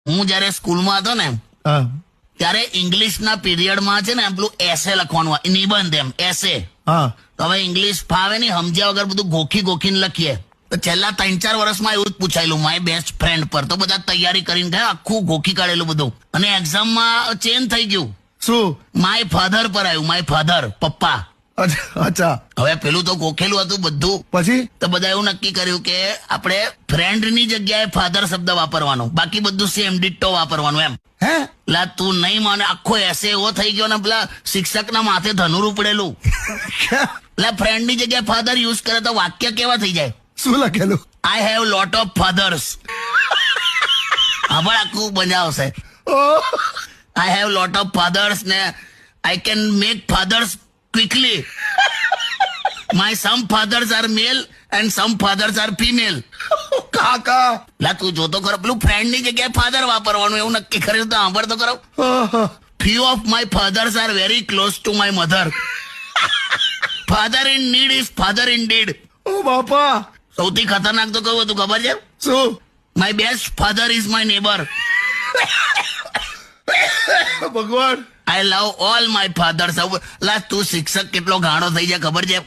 હું જયારે સ્કૂલમાં હતો ને હા ત્યારે ઇંગ્લિશના પીરિયડમાં છે ને પેલું એસે લખવાનું હોય, નિબંધ એમ એસે. હા તો હવે ઇંગ્લિશ ફાવે નહીં, સમજ્યા વગર બધું ગોખીને લખીએ. તો છેલ્લા 3-4 વર્ષમાં એવું જ પૂછાયેલું માય બેસ્ટ ફ્રેન્ડ પર. તો બધા તૈયારી કરીને ગયા, આખું ગોખી કાઢેલું બધું, અને એક્ઝામમાં ચેન્જ થઈ ગયું. શું? માય ફાધર પર આવ્યું, માય ફાધર, પપ્પા. અચ્છા. હવે પેલું તો ગોખેલું હતું બધું. પછી તો બધા એવું નક્કી કર્યું કે આપણે ફ્રેન્ડની જગ્યાએ ફાધર શબ્દ વાપરવાનો, બાકી બધું સેમ ડિટ્ટો વાપરવાનું એમ. હે લા તું નહીં માને, આખો એસે એવો થઈ ગયો ને પેલા શિક્ષકના માથે ધનુર ઉપડેલું. એટલે ફ્રેન્ડની જગ્યાએ ફાધર યુઝ કરે તો વાક્ય કેવા થઈ જાય? શું લખેલું? I have lot of fathers. આભાર આખું બંજાવશે. I have lot of fathers ને I can make fathers quickly. My some fathers are male and some fathers are female. કાકા લા તું જોતો ખરો, પેલું ફ્રેન્ડ ની જગ્યાએ ફાધર વાપરવાનું એવું નક્કી કર્યું તો સાંભળ તો ખરો. Few of my fathers are very close to my mother. Father in need is father in deed. ઓ બાપા. સૌથી ખતરનાક તો કયું હતું ખબર છે? શું? My best father is my neighbour. ભગવાન. I love all my fathers. લા તું શિક્ષક કેટલો ગાણો થઈ જાય ખબર છે?